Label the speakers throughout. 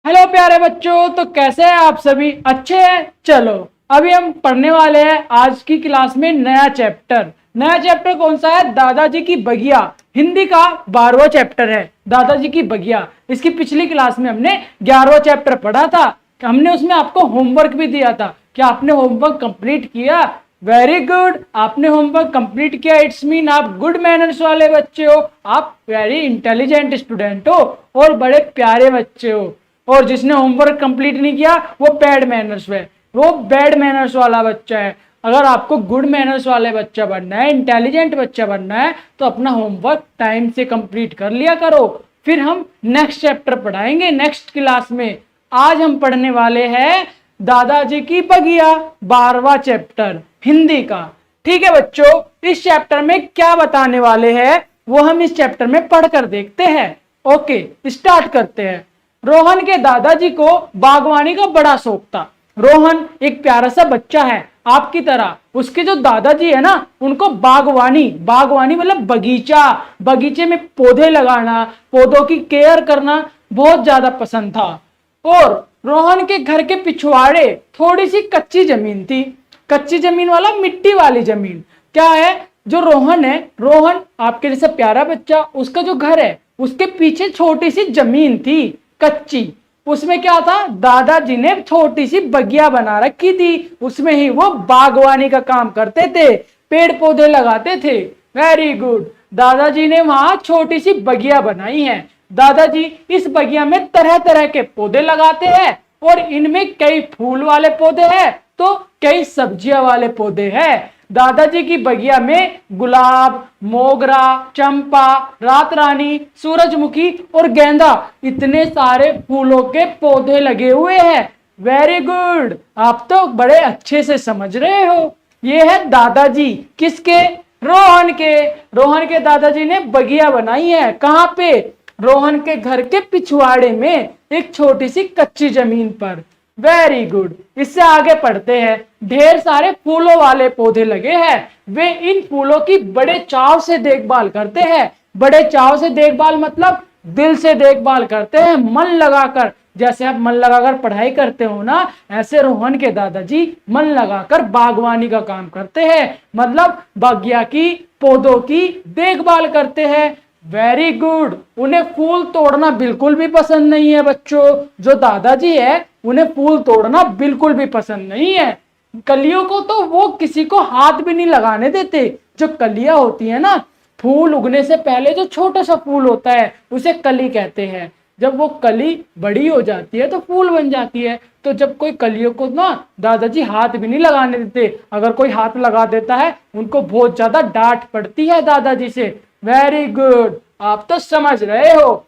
Speaker 1: Hello प्यारे बच्चों, तो कैसे हैं आप सभी? अच्छे हैं। चलो अभी हम पढ़ने वाले हैं आज की क्लास में नया चैप्टर। नया चैप्टर कौन सा है? दादाजी की बगिया। हिंदी का 12वां चैप्टर है दादाजी की बगिया। इसकी पिछली क्लास में हमने 11वां चैप्टर पढ़ा था। हमने उसमें आपको होमवर्क भी दिया था। क्या आपने होमवर्क कंप्लीट किया? वेरी गुड, आपने होमवर्क कंप्लीट किया। इट्स मीन आप गुड मैनर्स वाले बच्चे हो, आप वेरी इंटेलिजेंट स्टूडेंट हो और बड़े प्यारे बच्चे हो। और जिसने होमवर्क कंप्लीट नहीं किया वो बैड मैनर्स है, वो बैड मैनर्स वाला बच्चा है। अगर आपको गुड मैनर्स वाले बच्चा बनना है, इंटेलिजेंट बच्चा बनना है, तो अपना होमवर्क टाइम से कंप्लीट कर लिया करो। फिर हम नेक्स्ट चैप्टर पढ़ाएंगे नेक्स्ट क्लास में। आज हम पढ़ने वाले हैं दादाजी की बगिया, 12वां चैप्टर हिंदी का। ठीक है बच्चों, इस चैप्टर में क्या बताने वाले हैं वो हम इस चैप्टर में पढ़कर देखते हैं। ओके, स्टार्ट करते हैं। रोहन के दादाजी को बागवानी का बड़ा शौक था। रोहन एक प्यारा सा बच्चा है आपकी तरह। उसके जो दादाजी है ना, उनको बागवानी, बागवानी मतलब बगीचा, बगीचे में पौधे लगाना, पौधों की केयर करना बहुत ज्यादा पसंद था। और रोहन के घर के पिछवाड़े थोड़ी सी कच्ची जमीन थी। कच्ची जमीन वाला मिट्टी वाली जमीन। क्या है, जो रोहन है, रोहन आपके जैसा प्यारा बच्चा, उसका जो घर है उसके पीछे छोटी सी जमीन थी कच्ची। उसमें क्या था, दादाजी ने छोटी सी बगिया बना रखी थी। उसमें ही वो बागवानी का काम करते थे, पेड़ पौधे लगाते थे। वेरी गुड, दादाजी ने वहां छोटी सी बगिया बनाई है। दादाजी इस बगिया में तरह तरह के पौधे लगाते हैं और इनमें कई फूल वाले पौधे हैं तो कई सब्जियां वाले पौधे हैं। दादाजी की बगिया में गुलाब, मोगरा, चंपा, रात रानी, सूरजमुखी और गेंदा, इतने सारे फूलों के पौधे लगे हुए हैं। वेरी गुड, आप तो बड़े अच्छे से समझ रहे हो। ये है दादाजी किसके? रोहन के। रोहन के दादाजी ने बगिया बनाई है। कहाँ पे? रोहन के घर के पिछवाड़े में एक छोटी सी कच्ची जमीन पर। वेरी गुड, इससे आगे पढ़ते हैं। ढेर सारे फूलों वाले पौधे लगे हैं। वे इन फूलों की बड़े चाव से देखभाल करते हैं। बड़े चाव से देखभाल मतलब दिल से देखभाल करते हैं, मन लगाकर। जैसे आप मन लगाकर पढ़ाई करते हो ना, ऐसे रोहन के दादाजी मन लगाकर बागवानी का काम करते हैं, मतलब बगिया की, पौधों की देखभाल करते हैं। वेरी गुड, उन्हें फूल तोड़ना बिल्कुल भी पसंद नहीं है बच्चों। जो दादाजी है उन्हें फूल तोड़ना बिल्कुल भी पसंद नहीं है। कलियों को तो वो किसी को हाथ भी नहीं लगाने देते। जो कलियां होती है ना, फूल उगने से पहले जो छोटा सा फूल होता है उसे कली कहते हैं। जब वो कली बड़ी हो जाती है तो फूल बन जाती है। तो जब कोई कलियों को ना दादाजी हाथ भी नहीं लगाने देते। अगर कोई हाथ लगा देता है उनको बहुत ज्यादा डांट पड़ती है दादाजी से। वेरी गुड, आप तो समझ रहे हो।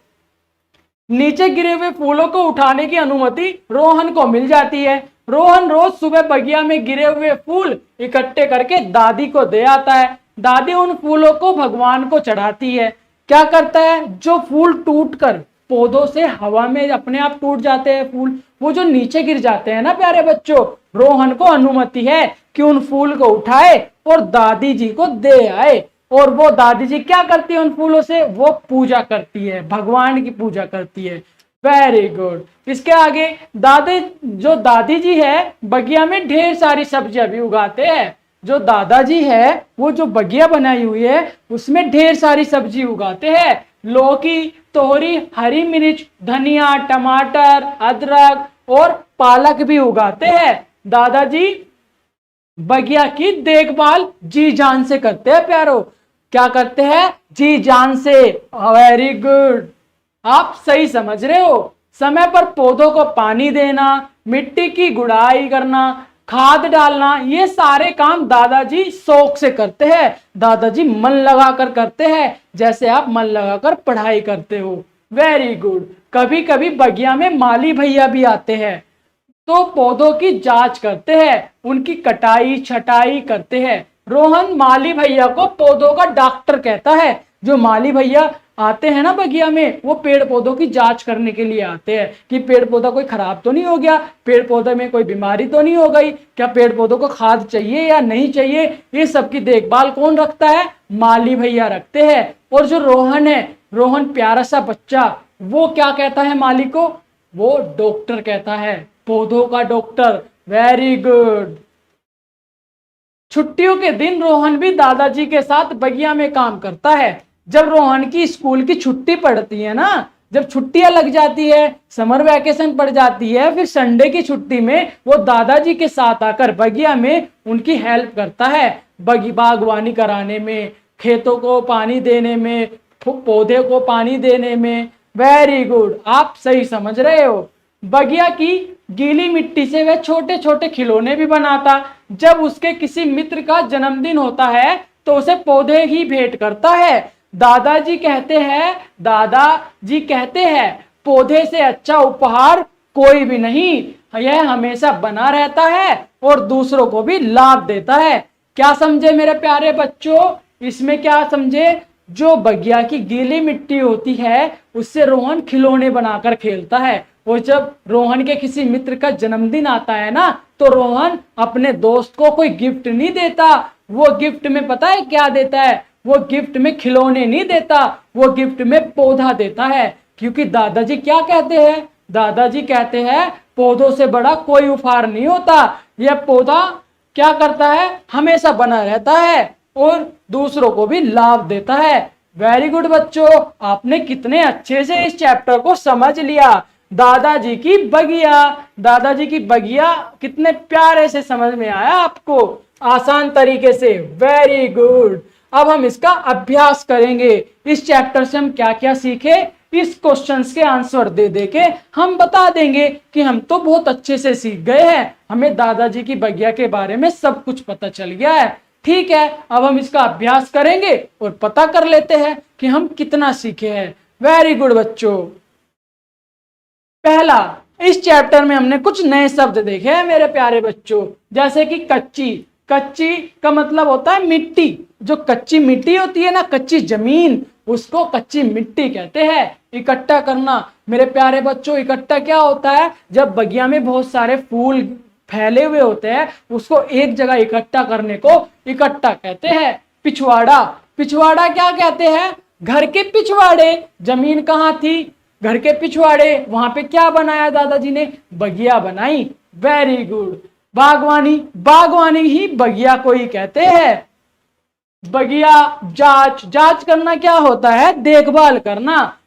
Speaker 1: नीचे गिरे हुए फूलों को उठाने की अनुमति रोहन को मिल जाती है। रोहन रोज सुबह बगिया में गिरे हुए फूल इकट्ठे करके दादी को दे आता है। दादी उन फूलों को भगवान को चढ़ाती है। क्या करता है, जो फूल टूटकर पौधों से हवा में अपने आप टूट जाते हैं फूल, वो जो नीचे गिर जाते हैं ना प्यारे बच्चों, रोहन को अनुमति है कि उन फूल को उठाए और दादी जी को दे आए। और वो दादी जी क्या करती है उन फूलों से? वो पूजा करती है, भगवान की पूजा करती है। वेरी गुड, इसके आगे दादी जी है बगिया में ढेर सारी सब्जियां भी उगाते हैं। जो दादाजी है वो जो बगिया बनाई हुई है उसमें ढेर सारी सब्जी उगाते हैं। लौकी, तोरी, हरी मिर्च, धनिया, टमाटर, अदरक और पालक भी उगाते हैं। दादाजी बगिया की देखभाल जी जान से करते हैं प्यारो। क्या करते हैं? जी जान से। वेरी गुड, आप सही समझ रहे हो। समय पर पौधों को पानी देना, मिट्टी की गुड़ाई करना, खाद डालना, ये सारे काम दादाजी शौक से करते हैं। दादाजी मन लगाकर करते हैं, जैसे आप मन लगाकर पढ़ाई करते हो। वेरी गुड, कभी कभी बगिया में माली भैया भी आते हैं तो पौधों की जांच करते हैं, उनकी कटाई छटाई करते हैं। रोहन माली भैया को पौधों का डॉक्टर कहता है। जो माली भैया आते हैं ना बगिया में, वो पेड़ पौधों की जांच करने के लिए आते हैं कि पेड़ पौधा कोई खराब तो नहीं हो गया, पेड़ पौधे में कोई बीमारी तो नहीं हो गई, क्या पेड़ पौधों को खाद चाहिए या नहीं चाहिए। ये सब की देखभाल कौन रखता है? माली भैया रखते हैं। और जो रोहन है, रोहन प्यारा सा बच्चा, वो क्या कहता है माली को? वो डॉक्टर कहता है, पौधों का डॉक्टर। Very good. छुट्टियों के दिन रोहन भी दादाजी के साथ बगिया में काम करता है। जब रोहन की स्कूल की छुट्टी पड़ती है ना, जब छुट्टियां लग जाती है, समर वैकेशन पड़ जाती है, फिर संडे की छुट्टी में वो दादाजी के साथ आकर बगिया में उनकी हेल्प करता है, बागवानी कराने में, खेतों को पानी देने में, पौधे को पानी देने में। वेरी गुड, आप सही समझ रहे हो। बगिया की गीली मिट्टी से वह छोटे छोटे खिलौने भी बनाता। जब उसके किसी मित्र का जन्मदिन होता है तो उसे पौधे ही भेंट करता है। दादाजी कहते हैं पौधे से अच्छा उपहार कोई भी नहीं, यह हमेशा बना रहता है और दूसरों को भी लाभ देता है। क्या समझे मेरे प्यारे बच्चों? इसमें क्या समझे? जो बगिया की गीली मिट्टी होती है उससे रोहन खिलौने बनाकर खेलता है, और जब रोहन के किसी मित्र का जन्मदिन आता है ना, तो रोहन अपने दोस्त को कोई गिफ्ट नहीं देता। वो गिफ्ट में पता है क्या देता है? वो गिफ्ट में खिलौने नहीं देता, वो गिफ्ट में पौधा देता है। क्योंकि दादाजी क्या कहते हैं? दादाजी कहते हैं पौधों से बड़ा कोई उपहार नहीं होता। यह पौधा क्या करता है? हमेशा बना रहता है और दूसरों को भी लाभ देता है। वेरी गुड बच्चों, आपने कितने अच्छे से इस चैप्टर को समझ लिया। दादाजी की बगिया, दादाजी की बगिया कितने प्यारे से समझ में आया आपको, आसान तरीके से। Very good. अब हम इसका अभ्यास करेंगे। इस चैप्टर से हम क्या क्या सीखे, इस क्वेश्चंस के आंसर दे दे के हम बता देंगे कि हम तो बहुत अच्छे से सीख गए हैं, हमें दादाजी की बगिया के बारे में सब कुछ पता चल गया है। ठीक है, अब हम इसका अभ्यास करेंगे और पता कर लेते हैं कि हम कितना सीखे हैं। वेरी गुड बच्चों। पहला, इस चैप्टर में हमने कुछ नए शब्द देखे हैं मेरे प्यारे बच्चों, जैसे कि कच्ची। कच्ची का मतलब होता है मिट्टी। जो कच्ची मिट्टी होती है ना, कच्ची जमीन, उसको कच्ची मिट्टी कहते हैं। इकट्ठा करना मेरे प्यारे बच्चों, इकट्ठा क्या होता है? जब बगिया में बहुत सारे फूल फैले हुए होते हैं, उसको एक जगह इकट्ठा करने को इकट्ठा कहते हैं। पिछवाड़ा, पिछवाड़ा क्या कहते हैं? घर के पिछवाड़े। जमीन कहाँ थी? घर के पिछवाड़े। वहां पे क्या बनाया दादाजी ने? बगिया बनाई। Very good. बागवानी, बागवानी ही बगिया को ही कहते हैं। बगिया, जांच, जांच करना क्या होता है? देखभाल करना।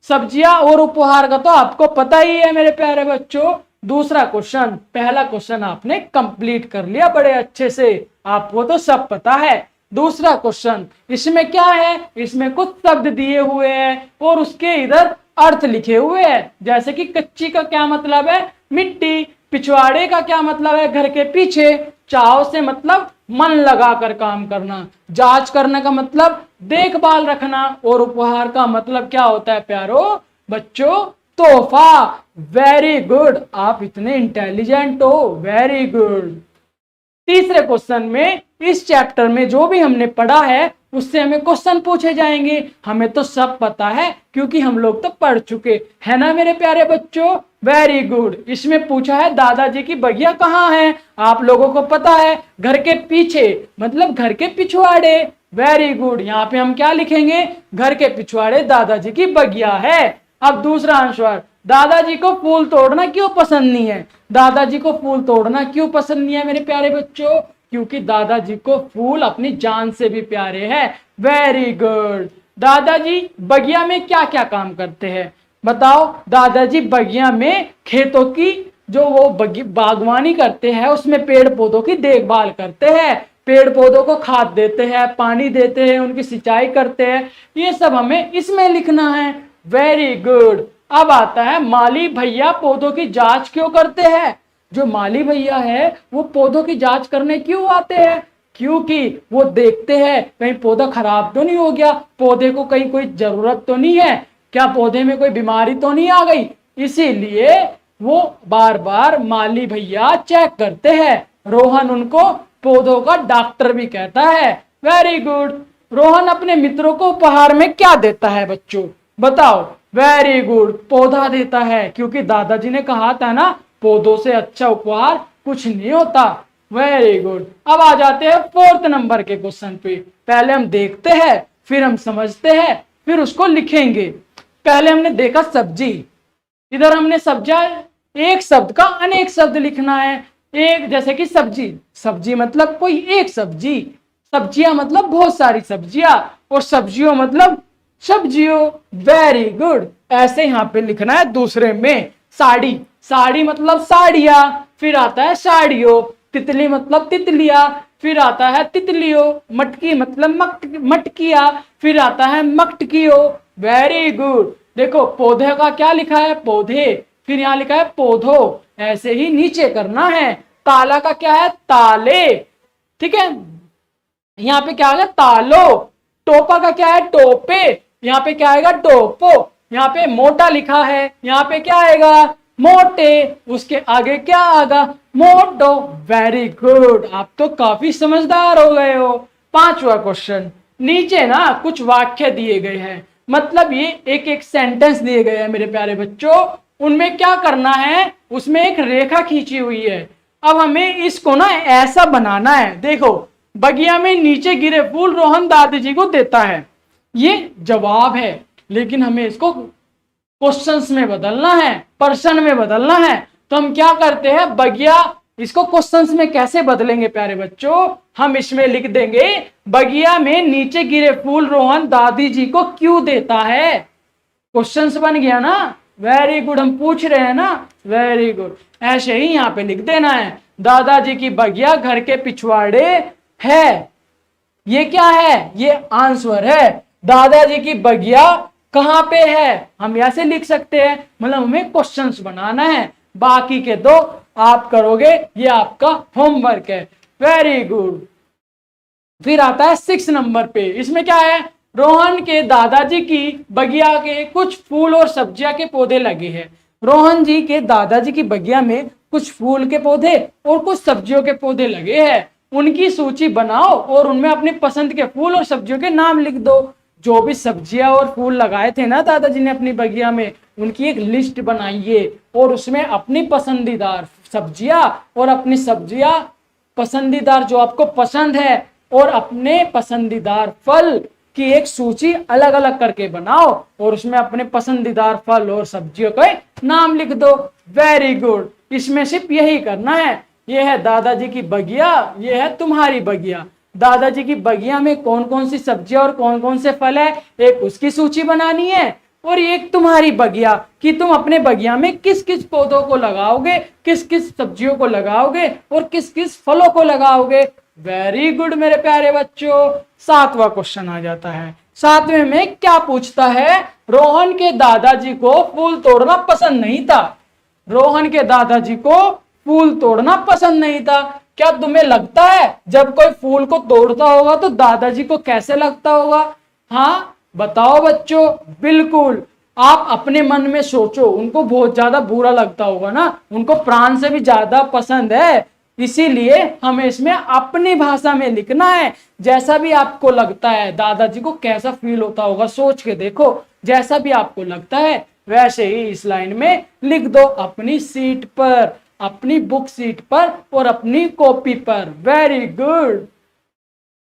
Speaker 1: सब्जियां और उपहार का तो आपको पता ही है मेरे प्यारे बच्चों। दूसरा क्वेश्चन, पहला क्वेश्चन आपने कंप्लीट कर लिया बड़े अच्छे से, आपको तो सब पता है। दूसरा क्वेश्चन, इसमें क्या है? इसमें कुछ शब्द दिए हुए हैं और उसके इधर अर्थ लिखे हुए हैं। जैसे कि कच्ची का क्या मतलब है? मिट्टी। पिछवाड़े का क्या मतलब है? घर के पीछे। चाव से मतलब मन लगाकर काम करना। जांच करने का मतलब देखभाल रखना। और उपहार का मतलब क्या होता है प्यारो बच्चों? तोहफा। वेरी गुड, आप इतने इंटेलिजेंट हो। Very good. तीसरे क्वेश्चन में, इस चैप्टर में जो भी हमने पढ़ा है उससे हमें क्वेश्चन पूछे जाएंगे। हमें तो सब पता है क्योंकि हम लोग तो पढ़ चुके हैं ना मेरे प्यारे बच्चों। Very good. इसमें पूछा है दादाजी की बगिया कहाँ है? आप लोगों को पता है, घर के पीछे, मतलब घर के पिछवाड़े। Very good. यहाँ पे हम क्या लिखेंगे? घर के पिछवाड़े दादाजी की बगिया है। अब दूसरा आंसर, दादाजी को फूल तोड़ना क्यों पसंद नहीं है? दादाजी को फूल तोड़ना क्यों पसंद नहीं है मेरे प्यारे बच्चों? क्योंकि दादाजी को फूल अपनी जान से भी प्यारे हैं। Very good. दादाजी बगिया में क्या क्या काम करते हैं बताओ? दादाजी बगिया में खेतों की जो वो बागवानी करते हैं, उसमें पेड़ पौधों की देखभाल करते हैं। पेड़ पौधों को खाद देते हैं, पानी देते हैं, उनकी सिंचाई करते हैं। ये सब हमें इसमें लिखना है। Very good. अब आता है माली भैया पौधों की जांच क्यों करते हैं? जो माली भैया है वो पौधों की जांच करने क्यों आते हैं? क्योंकि वो देखते हैं कहीं पौधा खराब तो नहीं हो गया, पौधे को कहीं कोई जरूरत तो नहीं है, क्या पौधे में कोई बीमारी तो नहीं आ गई, इसीलिए वो बार बार माली भैया चेक करते हैं। रोहन उनको पौधों का डॉक्टर भी कहता है। Very good. रोहन अपने मित्रों को उपहार में क्या देता है बच्चों बताओ? वेरी गुड, पौधा देता है, क्योंकि दादाजी ने कहा था ना पौधों से अच्छा उपहार कुछ नहीं होता। Very good. अब आ जाते हैं फोर्थ नंबर के क्वेश्चन पे। पहले हम देखते हैं, फिर हम समझते हैं, फिर उसको लिखेंगे। पहले हमने देखा सब्जी। इधर हमने सब्जियां, एक शब्द का अनेक शब्द लिखना है। एक जैसे कि सब्जी, सब्जी मतलब कोई एक सब्जी, सब्जियां मतलब बहुत सारी सब्जियां, और सब्जियों मतलब सब्जियों। Very good. ऐसे यहाँ पे लिखना है। दूसरे में साड़ी, साड़ी मतलब साड़ियां, फिर आता है साड़ियों। तितली मतलब तितलियां, फिर आता है तितलियों। मटकी मतलब मटकिया, फिर आता है मटकियों। Very good. देखो पौधे का क्या लिखा है, पौधे, फिर यहाँ लिखा है पौधों। ऐसे ही नीचे करना है। ताला का क्या है, ताले। ठीक है, यहाँ पे क्या आएगा, तालो। टोपा का क्या है, टोपे। यहाँ पे क्या आएगा, टोपो। यहाँ पे मोटा लिखा है, यहाँ पे क्या आएगा, मोटे। उसके आगे क्या आएगा, मोटो। वेरी गुड, आप तो काफी समझदार हो गए हो। पांचवा क्वेश्चन, नीचे ना कुछ वाक्य दिए गए हैं, मतलब ये एक एक सेंटेंस दिए गए हैं मेरे प्यारे बच्चों। उनमें क्या करना है, उसमें एक रेखा खींची हुई है। अब हमें इसको ना ऐसा बनाना है। देखो, बगिया में नीचे गिरे फूल रोहन दादाजी को देता है, ये जवाब है। लेकिन हमें इसको क्वेश्चंस में बदलना है, प्रश्न में बदलना है। तो हम क्या करते हैं, बगिया, इसको क्वेश्चंस में कैसे बदलेंगे प्यारे बच्चों, हम इसमें लिख देंगे, बगिया में नीचे गिरे फूल रोहन दादी जी को क्यों देता है। क्वेश्चंस बन गया ना। वेरी गुड, हम पूछ रहे हैं ना। वेरी गुड, ऐसे ही यहाँ पे लिख देना है, दादाजी की बगिया घर के पिछवाड़े है। ये क्या है, ये आंसर है। दादाजी की बगिया कहां पे है, हम ऐसे लिख सकते हैं। मतलब हमें क्वेश्चंस बनाना है, बाकी के दो आप करोगे, ये आपका होमवर्क है। Very good. फिर आता है 6 नंबर पे, इसमें क्या है, रोहन के दादाजी की बगिया के कुछ फूल और सब्जियां के पौधे लगे हैं। रोहन जी के दादाजी की बगिया में कुछ फूल के पौधे और कुछ सब्जियों के पौधे लगे हैं। उनकी सूची बनाओ और उनमें अपनी पसंद के फूल और सब्जियों के नाम लिख दो। जो भी सब्जियां और फूल लगाए थे ना दादाजी ने अपनी बगिया में, उनकी एक लिस्ट बनाइए और उसमें अपनी पसंदीदार सब्जियां और अपनी सब्जियां पसंदीदार जो आपको पसंद है और अपने पसंदीदार फल की एक सूची अलग अलग करके बनाओ और उसमें अपने पसंदीदार फल और सब्जियों के नाम लिख दो। वेरी गुड, इसमें सिर्फ यही करना है। ये है दादाजी की बगिया, ये है तुम्हारी बगिया। दादाजी की बगिया में कौन कौन सी सब्जियां और कौन कौन से फल है, एक उसकी सूची बनानी है, और एक तुम्हारी बगिया कि तुम अपने बगिया में किस किस पौधों को लगाओगे, किस किस सब्जियों को लगाओगे और किस किस फलों को लगाओगे। वेरी गुड मेरे प्यारे बच्चों। 7वां क्वेश्चन आ जाता है। 7वें में क्या पूछता है, रोहन के दादाजी को फूल तोड़ना पसंद नहीं था। रोहन के दादाजी को फूल तोड़ना पसंद नहीं था। क्या तुम्हें लगता है जब कोई फूल को तोड़ता होगा तो दादाजी को कैसे लगता होगा? हाँ बताओ बच्चों। बिल्कुल, आप अपने मन में सोचो, उनको बहुत ज्यादा बुरा लगता होगा ना, उनको प्राण से भी ज्यादा पसंद है। इसीलिए हमें इसमें अपनी भाषा में लिखना है। जैसा भी आपको लगता है दादाजी को कैसा फील होता होगा, सोच के देखो। जैसा भी आपको लगता है वैसे ही इस लाइन में लिख दो, अपनी सीट पर, अपनी बुक सीट पर और अपनी कॉपी पर। Very good.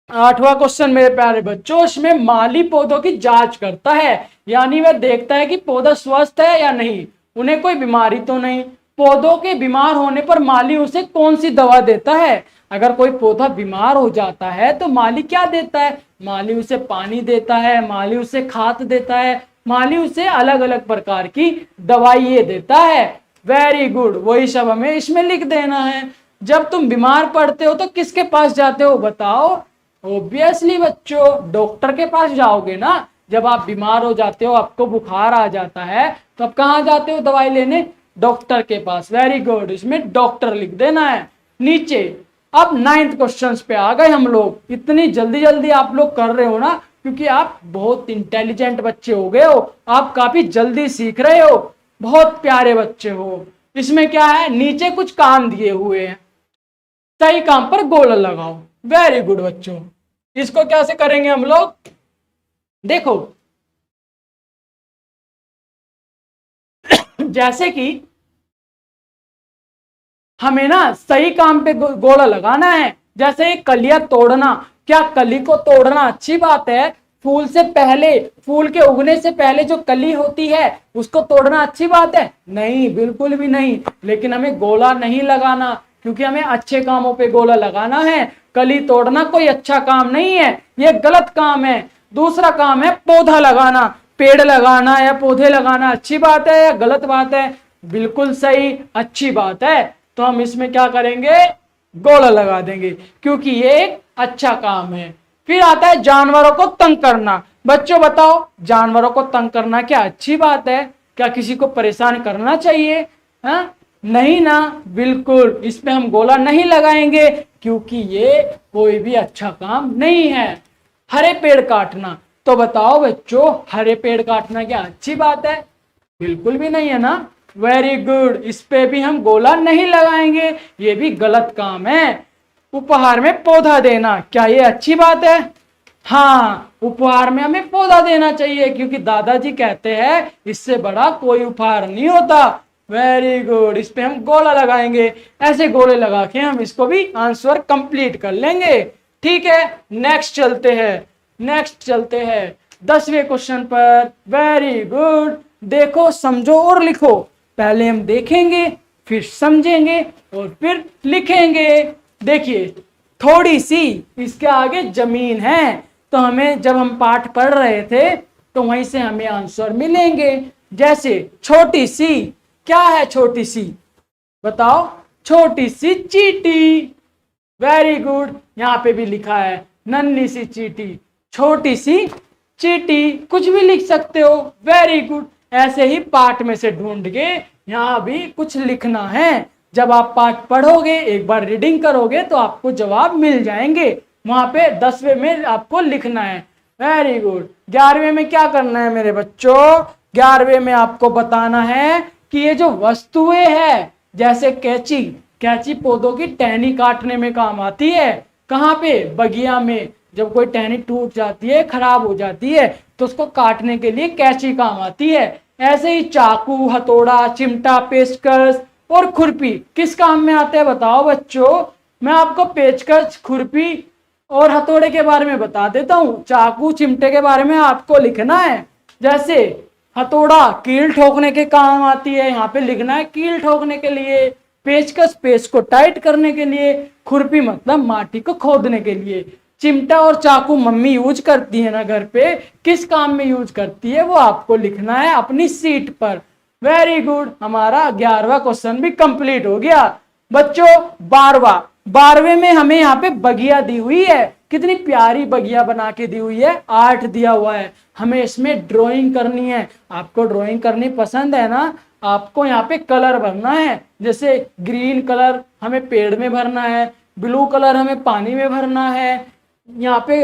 Speaker 1: 8वां क्वेश्चन मेरे प्यारे बच्चों, इसमें माली पौधों की जांच करता है, यानी वह देखता है कि पौधा स्वस्थ है या नहीं, उन्हें कोई बीमारी तो नहीं। पौधों के बीमार होने पर माली उसे कौन सी दवा देता है? अगर कोई पौधा बीमार हो जाता है तो माली क्या देता है? माली उसे पानी देता है, माली उसे खाद देता है, माली उसे अलग अलग प्रकार की दवाइयां देता है। वेरी गुड, वही सब हमें इसमें लिख देना है। जब तुम बीमार पड़ते हो तो किसके पास जाते हो बताओ? ऑब्वियसली बच्चों, डॉक्टर के पास जाओगे ना। जब आप बीमार हो जाते हो, आपको बुखार आ जाता है, तो आप कहाँ जाते हो दवाई लेने? डॉक्टर के पास। वेरी गुड, इसमें डॉक्टर लिख देना है नीचे। अब 9th क्वेश्चन पे आ गए हम लोग। इतनी जल्दी जल्दी आप लोग कर रहे हो ना, क्योंकि आप बहुत इंटेलिजेंट बच्चे हो गए हो, आप काफी जल्दी सीख रहे हो, बहुत प्यारे बच्चे हो। इसमें क्या है, नीचे कुछ काम दिए हुए हैं, सही काम पर गोल लगाओ। वेरी गुड बच्चों। इसको कैसे करेंगे हम लोग, देखो जैसे कि हमें ना सही काम पे गोला लगाना है। जैसे कलियां तोड़ना, क्या कली को तोड़ना अच्छी बात है? फूल से पहले, फूल के उगने से पहले जो कली होती है उसको तोड़ना अच्छी बात है? नहीं, बिल्कुल भी नहीं। लेकिन हमें गोला नहीं लगाना, क्योंकि हमें अच्छे कामों पे गोला लगाना है। कली तोड़ना कोई अच्छा काम नहीं है, ये गलत काम है। दूसरा काम है पौधा लगाना। पेड़ लगाना या पौधे लगाना अच्छी बात है या गलत बात है? बिल्कुल सही, अच्छी बात है। तो हम इसमें क्या करेंगे? गोला लगा देंगे, क्योंकि ये एक अच्छा काम है। फिर आता है जानवरों को तंग करना। बच्चों बताओ, जानवरों को तंग करना क्या अच्छी बात है? क्या किसी को परेशान करना चाहिए? हाँ, नहीं ना, बिल्कुल। इसमें हम गोला नहीं लगाएंगे, क्योंकि ये कोई भी अच्छा काम नहीं है। हरे पेड़ काटना, तो बताओ बच्चों, हरे पेड़ काटना क्या अच्छी बात है? बिल्कुल भी नहीं है ना। वेरी गुड, इस पे भी हम गोला नहीं लगाएंगे, ये भी गलत काम है। उपहार में पौधा देना, क्या ये अच्छी बात है? हाँ, उपहार में हमें पौधा देना चाहिए, क्योंकि दादाजी कहते हैं इससे बड़ा कोई उपहार नहीं होता। वेरी गुड, इस पे हम गोला लगाएंगे। ऐसे गोले लगा के हम इसको भी आंसर कंप्लीट कर लेंगे। ठीक है, नेक्स्ट चलते हैं 10वें क्वेश्चन पर। वेरी गुड, देखो, समझो और लिखो। पहले हम देखेंगे, फिर समझेंगे और फिर लिखेंगे। देखिए, थोड़ी सी इसके आगे जमीन है, तो हमें जब हम पाठ पढ़ रहे थे तो वहीं से हमें आंसर मिलेंगे। जैसे छोटी सी, क्या है छोटी सी? बताओ, छोटी सी चींटी। वेरी गुड, यहाँ पे भी लिखा है नन्ही सी चींटी, छोटी सी चींटी, कुछ भी लिख सकते हो। वेरी गुड, ऐसे ही पाठ में से ढूंढ के यहाँ भी कुछ लिखना है। जब आप पाठ पढ़ोगे, एक बार रीडिंग करोगे, तो आपको जवाब मिल जाएंगे। वहां पे 10वें में आपको लिखना है। वेरी गुड, 11वें में क्या करना है मेरे बच्चों? 11वें में आपको बताना है कि ये जो वस्तुएं हैं, जैसे कैंची, कैंची पौधों की टहनी काटने में काम आती है। कहाँ पे? बगिया में। जब कोई टहनी टूट जाती है, खराब हो जाती है, तो उसको काटने के लिए कैंची काम आती है। ऐसे ही चाकू, हथौड़ा, चिमटा, पेचकस और खुरपी किस काम में आते हैं? बताओ बच्चों। मैं आपको पेचकस, खुरपी और हथौड़े के बारे में बता देता हूँ। चाकू, चिमटे के बारे में आपको लिखना है। जैसे हथौड़ा कील ठोकने के काम आती है, यहाँ पे लिखना है कील ठोकने के लिए। पेचकस पेच को टाइट करने के लिए। खुरपी मतलब माटी को खोदने के लिए। चिमटा और चाकू मम्मी यूज करती है ना घर पे, किस काम में यूज करती है वो आपको लिखना है अपनी सीट पर। वेरी गुड, हमारा 11वां क्वेश्चन भी कंप्लीट हो गया। बच्चों, 12वें में हमें यहाँ पे बगिया दी हुई है। कितनी प्यारी बगिया बना के दी हुई है, आर्ट दिया हुआ है। हमें इसमें ड्राइंग करनी है। आपको ड्राइंग करनी पसंद है ना? आपको यहाँ पे कलर भरना है। जैसे ग्रीन कलर हमें पेड़ में भरना है, ब्लू कलर हमें पानी में भरना है, यहाँ पे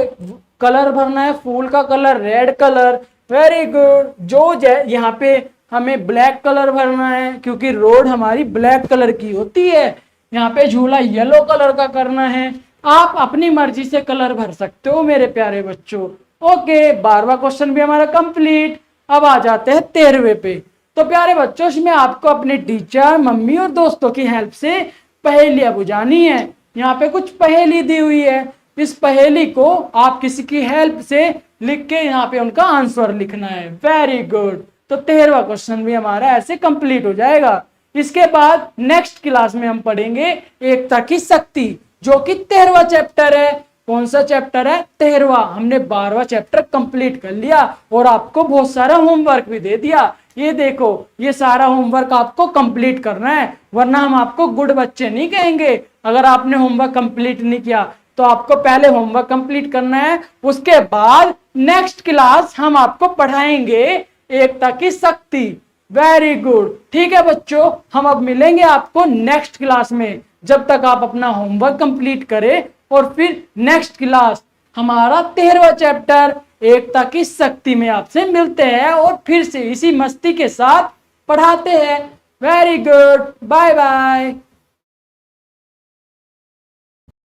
Speaker 1: कलर भरना है फूल का colour, red colour. Very good, जो यहाँ पे हमें ब्लैक कलर भरना है, क्योंकि रोड हमारी ब्लैक कलर की होती है। यहाँ पे झूला येलो कलर का करना है। आप अपनी मर्जी से कलर भर सकते हो मेरे प्यारे बच्चों। ओके, 12वां क्वेश्चन भी हमारा कंप्लीट। अब आ जाते हैं 13वें पे। तो प्यारे बच्चों, इसमें आपको अपने टीचर, मम्मी और दोस्तों की हेल्प से पहेलियां बुझानी है। यहाँ पे कुछ पहेली दी हुई है। इस पहेली को आप किसी की हेल्प से लिख के यहाँ पे उनका आंसर लिखना है। वेरी गुड, तो 13वां क्वेश्चन भी हमारा ऐसे कंप्लीट हो जाएगा। इसके बाद नेक्स्ट क्लास में हम पढ़ेंगे एकता की शक्ति, जो कि 13वां चैप्टर है। कौन सा चैप्टर है? 13वां। हमने 12वां चैप्टर कंप्लीट कर लिया और आपको बहुत सारा होमवर्क भी दे दिया। ये देखो, ये सारा होमवर्क आपको कंप्लीट करना है, वरना हम आपको गुड बच्चे नहीं कहेंगे। अगर आपने होमवर्क कंप्लीट नहीं किया तो आपको पहले होमवर्क कंप्लीट करना है, उसके बाद नेक्स्ट क्लास हम आपको पढ़ाएंगे एकता की शक्ति। वेरी गुड, ठीक है बच्चों, हम अब मिलेंगे आपको नेक्स्ट क्लास में। जब तक आप अपना होमवर्क कंप्लीट करें, और फिर नेक्स्ट क्लास हमारा 13वां चैप्टर एकता की शक्ति में आपसे मिलते हैं और फिर से इसी मस्ती के साथ पढ़ाते हैं। Very good, bye bye.